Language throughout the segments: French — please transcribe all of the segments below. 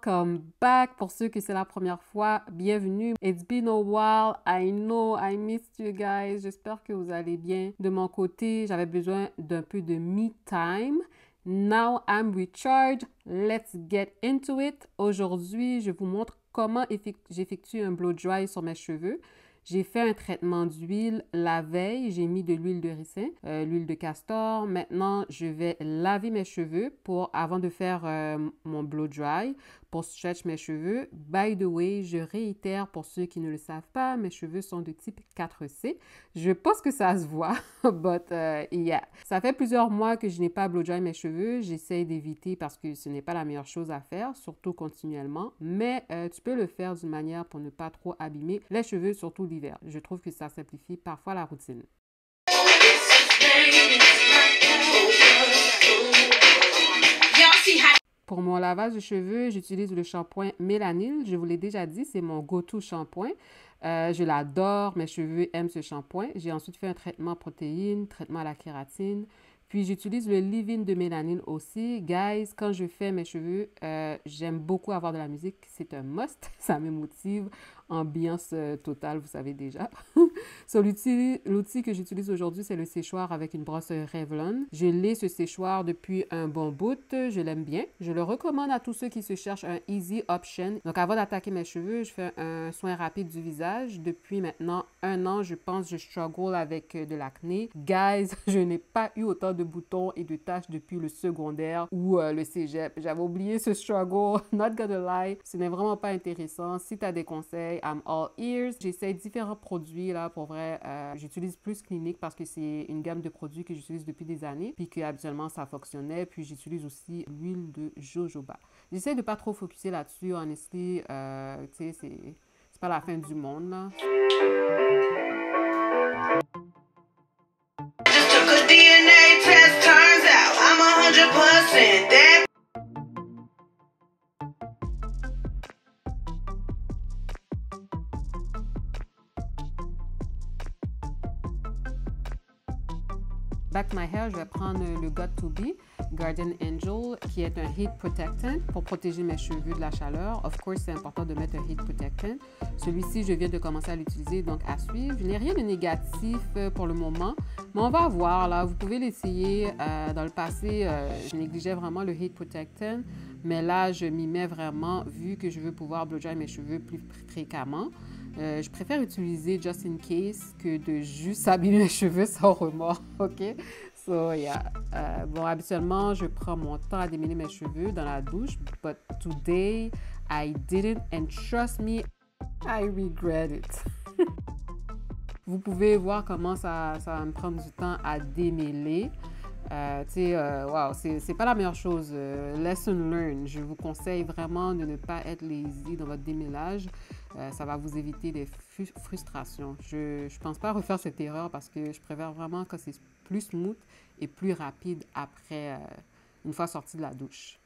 welcome back. Pour ceux que c'est la première fois, bienvenue. It's been a while. I know I missed you guys. J'espère que vous allez bien. De mon côté, j'avais besoin d'un peu de me time. Now I'm recharged. Let's get into it. Aujourd'hui, je vous montre comment j'effectue un blow dry sur mes cheveux. J'ai fait un traitement d'huile la veille. J'ai mis de l'huile de ricin, l'huile de castor. Maintenant, je vais laver mes cheveux avant de faire mon blow dry pour stretch mes cheveux. By the way, je réitère pour ceux qui ne le savent pas, mes cheveux sont de type 4C. Je pense que ça se voit, but yeah. Ça fait plusieurs mois que je n'ai pas blow dry mes cheveux. J'essaie d'éviter parce que ce n'est pas la meilleure chose à faire, surtout continuellement. Mais tu peux le faire d'une manière pour ne pas trop abîmer les cheveux, surtout l'hiver. Je trouve que ça simplifie parfois la routine. Pour mon lavage de cheveux, j'utilise le shampoing Mélanil. Je vous l'ai déjà dit, c'est mon go-to shampoing. Je l'adore, mes cheveux aiment ce shampoing. J'ai ensuite fait un traitement protéine, traitement à la kératine. Puis j'utilise le leave-in de Mélanil aussi. Guys, quand je fais mes cheveux, j'aime beaucoup avoir de la musique. C'est un must, ça me motive. Ambiance totale, vous savez déjà. So, l'outil que j'utilise aujourd'hui, c'est le séchoir avec une brosse Revlon. Je l'ai, ce séchoir, depuis un bon bout. Je l'aime bien. Je le recommande à tous ceux qui se cherchent un easy option. Donc, avant d'attaquer mes cheveux, je fais un soin rapide du visage. Depuis maintenant 1 an, je pense, je struggle avec de l'acné. Guys, je n'ai pas eu autant de boutons et de taches depuis le secondaire ou le cégep. J'avais oublié ce struggle. Not gonna lie. Ce n'est vraiment pas intéressant. Si tu as des conseils, I'm all ears. J'essaie différents produits là pour vrai. J'utilise plus Clinique parce que c'est une gamme de produits que j'utilise depuis des années puis que habituellement ça fonctionnait. Puis j'utilise aussi l'huile de jojoba. J'essaie de pas trop focuser là-dessus. Honestly, tu sais, c'est pas la fin du monde là. Just took a DNA test, turns out I'm 100% dead. Back my hair, je vais prendre le Got2b Guardian Angel qui est un heat protectant pour protéger mes cheveux de la chaleur. Of course, c'est important de mettre un heat protectant. Celui-ci, je viens de commencer à l'utiliser, donc à suivre. Je n'ai rien de négatif pour le moment, mais on va voir là. Vous pouvez l'essayer. Dans le passé, je négligeais vraiment le heat protectant, mais là, je m'y mets vraiment vu que je veux pouvoir blow dry mes cheveux plus fréquemment. Je préfère utiliser just in case que de juste abîmer mes cheveux sans remords, ok? So, yeah. Bon, habituellement, je prends mon temps à démêler mes cheveux dans la douche, but today, I didn't, and trust me, I regret it. Vous pouvez voir comment ça va me prendre du temps à démêler. Tu sais, wow, c'est pas la meilleure chose. Lesson learned. Je vous conseille vraiment de ne pas être lazy dans votre démêlage. Ça va vous éviter des frustrations. Je pense pas refaire cette erreur parce que je préfère vraiment que c'est plus smooth et plus rapide après, une fois sorti de la douche.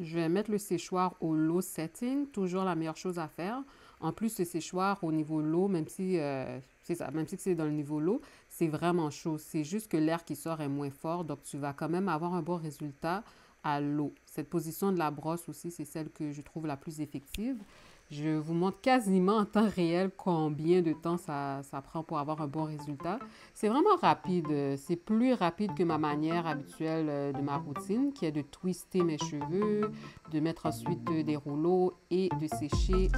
Je vais mettre le séchoir au low setting, toujours la meilleure chose à faire. En plus, ce séchoir au niveau low, même si c'est dans le niveau low, c'est vraiment chaud. C'est juste que l'air qui sort est moins fort, donc tu vas quand même avoir un bon résultat à l'eau. Cette position de la brosse aussi, c'est celle que je trouve la plus effective. Je vous montre quasiment en temps réel combien de temps ça prend pour avoir un bon résultat. C'est vraiment rapide. C'est plus rapide que ma manière habituelle de ma routine, qui est de twister mes cheveux, de mettre ensuite des rouleaux et de sécher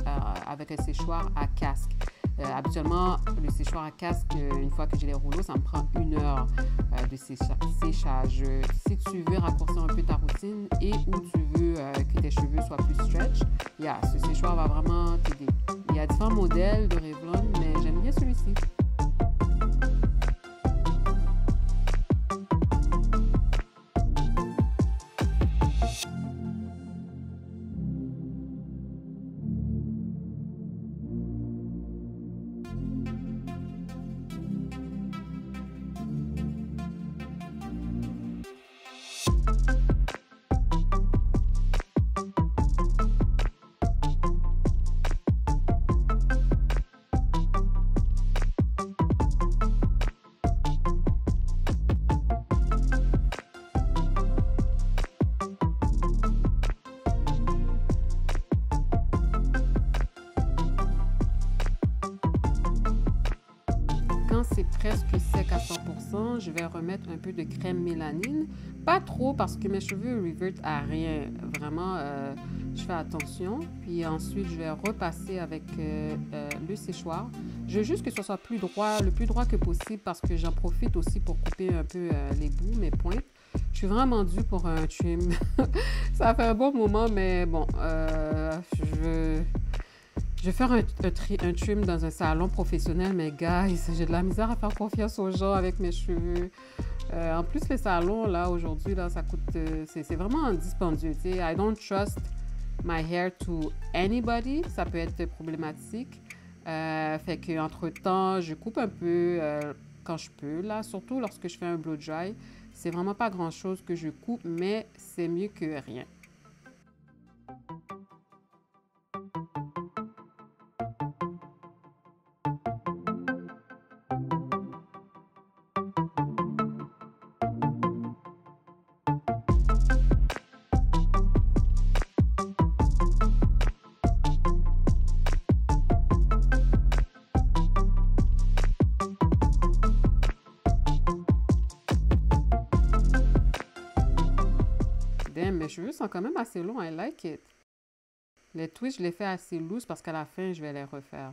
avec un séchoir à casque. Habituellement, le séchoir à casque, une fois que j'ai les rouleaux, ça me prend 1 heure de séchage. Si tu veux raccourcir un peu ta routine et ou tu veux que tes cheveux soient plus stretch, ce séchoir va vraiment t'aider. Il y a différents modèles de Revlon, mais j'aime bien celui-ci. Quand c'est presque sec à 100%, je vais remettre un peu de crème mélanine. Pas trop parce que mes cheveux revertent à rien. Vraiment, je fais attention. Puis ensuite, je vais repasser avec le séchoir. Je veux juste que ce soit plus droit, le plus droit que possible parce que j'en profite aussi pour couper un peu les bouts, mes pointes. Je suis vraiment due pour un trim. Ça fait un bon moment, mais bon, je vais faire un trim dans un salon professionnel, mais guys, j'ai de la misère à faire confiance aux gens avec mes cheveux. En plus, les salons, là, aujourd'hui, là, ça coûte... c'est vraiment dispendieux, tu sais. I don't trust my hair to anybody. Ça peut être problématique. Fait qu'entre-temps, je coupe un peu quand je peux, là. Surtout lorsque je fais un blow dry. C'est vraiment pas grand-chose que je coupe, mais c'est mieux que rien. Damn, mes cheveux sont quand même assez longs. I like it. Les twists, je les fais assez loose parce qu'à la fin, je vais les refaire.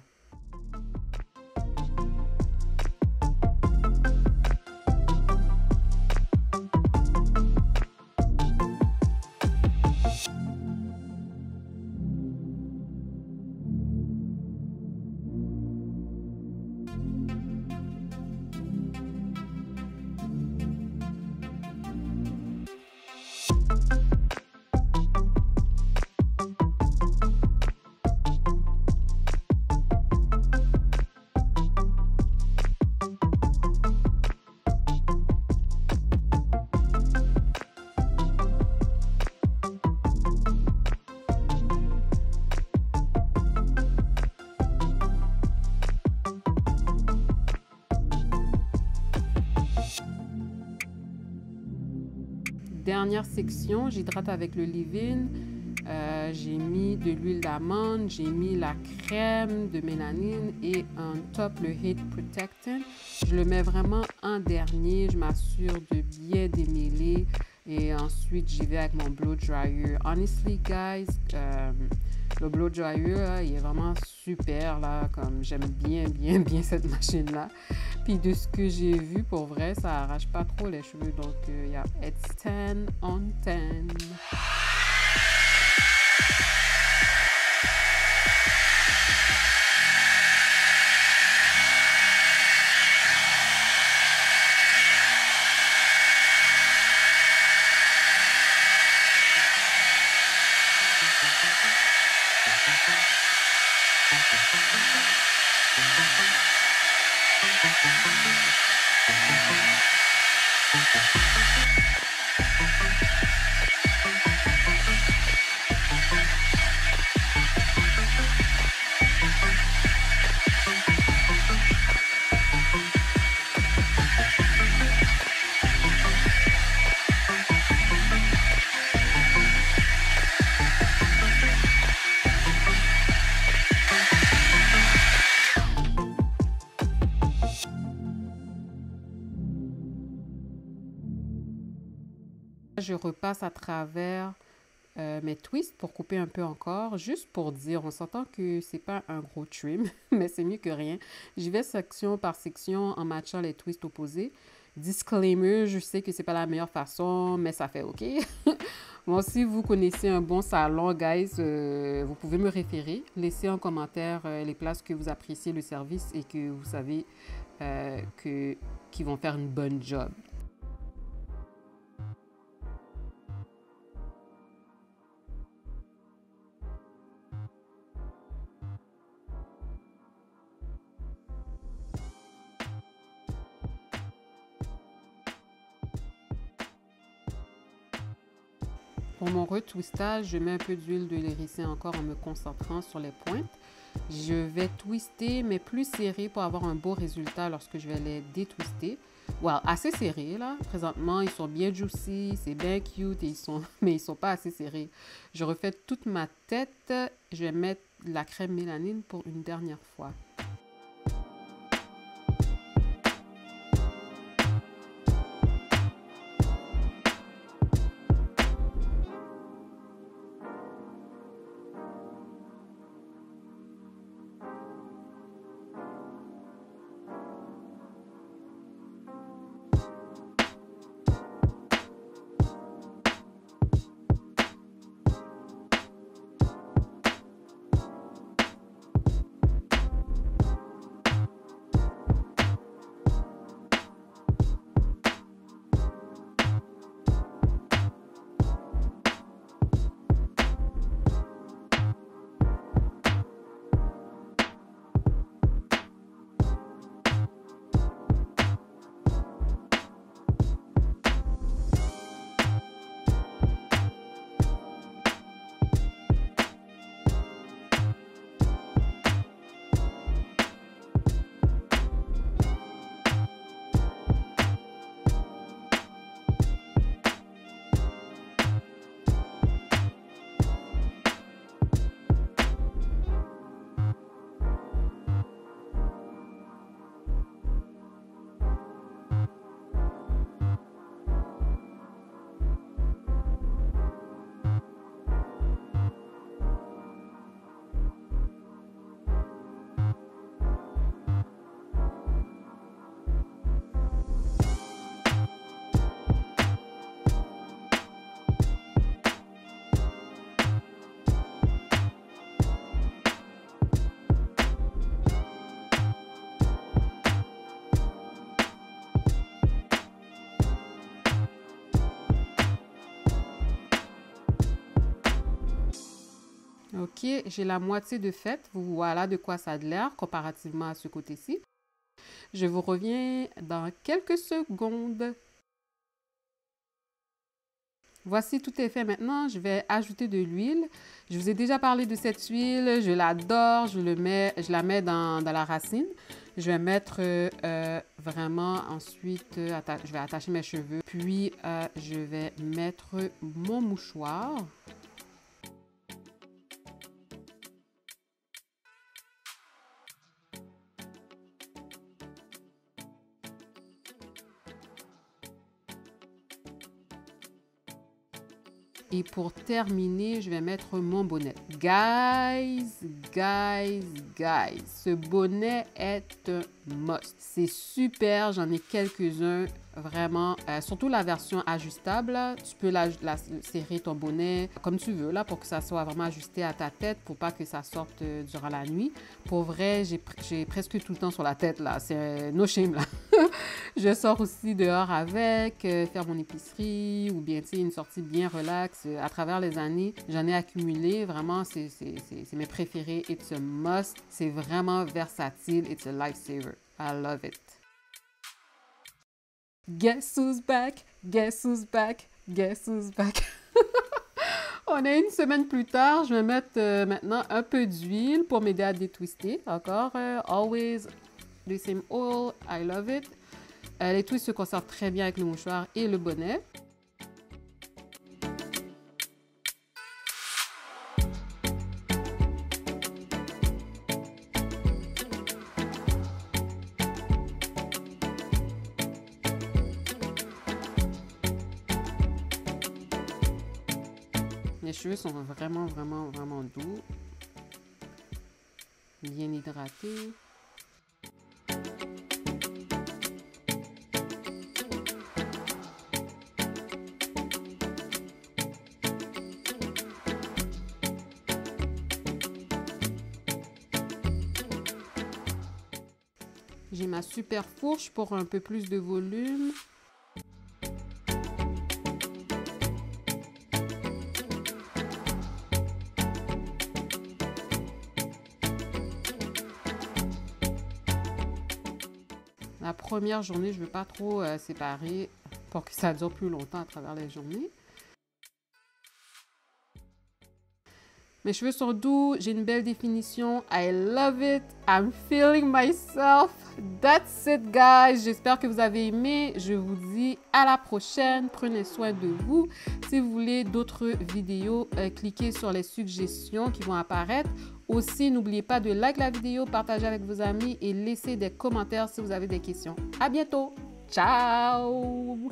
Dernière section, j'hydrate avec le leave-in. J'ai mis de l'huile d'amande, j'ai mis la crème de mélanine et en top le Heat Protectant. Je le mets vraiment en dernier, je m'assure de bien démêler et ensuite j'y vais avec mon blow dryer. Honestly guys, le blow dryer là, il est vraiment super là, comme j'aime bien cette machine là. Puis de ce que j'ai vu, pour vrai, ça arrache pas trop les cheveux, donc it's 10 on 10. Je repasse à travers mes twists pour couper un peu encore, juste pour dire, on s'entend que c'est pas un gros trim, mais c'est mieux que rien. J'y vais section par section en matchant les twists opposés. Disclaimer, je sais que c'est pas la meilleure façon, mais ça fait OK. Bon, si vous connaissez un bon salon, guys, vous pouvez me référer. Laissez en commentaire les places que vous appréciez le service et que vous savez qu'ils vont faire une bonne job. Pour mon retwistage, je mets un peu d'huile de léricin encore en me concentrant sur les pointes. Je vais twister, mais plus serré pour avoir un beau résultat lorsque je vais les détwister. Well, assez serrés là. Présentement, ils sont bien juicy, c'est bien cute, mais ils sont pas assez serrés. Je refais toute ma tête. Je vais mettre la crème mélanine pour une dernière fois. OK, j'ai la moitié de faite. Voilà de quoi ça a l'air comparativement à ce côté-ci. Je vous reviens dans quelques secondes. Voici, tout est fait maintenant. Je vais ajouter de l'huile. Je vous ai déjà parlé de cette huile. Je l'adore. Je la mets dans la racine. Je vais mettre vraiment ensuite, je vais attacher mes cheveux. Puis, je vais mettre mon mouchoir. Et pour terminer, je vais mettre mon bonnet. Guys, ce bonnet est un must. C'est super, j'en ai quelques-uns, vraiment. Surtout la version ajustable, là. Tu peux serrer ton bonnet comme tu veux, là, pour que ça soit vraiment ajusté à ta tête, pour pas que ça sorte durant la nuit. Pour vrai, j'ai presque tout le temps sur la tête, là. C'est no shame, là. Je sors aussi dehors avec, faire mon épicerie ou bien, tu sais, une sortie bien relax. À travers les années, j'en ai accumulé. Vraiment, c'est mes préférés. It's a must. C'est vraiment versatile. It's a lifesaver. I love it. Guess who's back? Guess who's back? Guess who's back? On est une semaine plus tard. Je vais mettre maintenant un peu d'huile pour m'aider à détwister. Encore, always the same oil. I love it. Les twists se conservent très bien avec le mouchoir et le bonnet. Mes cheveux sont vraiment, vraiment, vraiment doux. Bien hydratés. J'ai ma super fourche pour un peu plus de volume. La première journée, je ne veux pas trop séparer pour que ça dure plus longtemps à travers les journées. Mes cheveux sont doux, j'ai une belle définition. I love it. I'm feeling myself. That's it, guys. J'espère que vous avez aimé. Je vous dis à la prochaine. Prenez soin de vous. Si vous voulez d'autres vidéos, cliquez sur les suggestions qui vont apparaître. Aussi, n'oubliez pas de liker la vidéo, partager avec vos amis et laisser des commentaires si vous avez des questions. À bientôt. Ciao!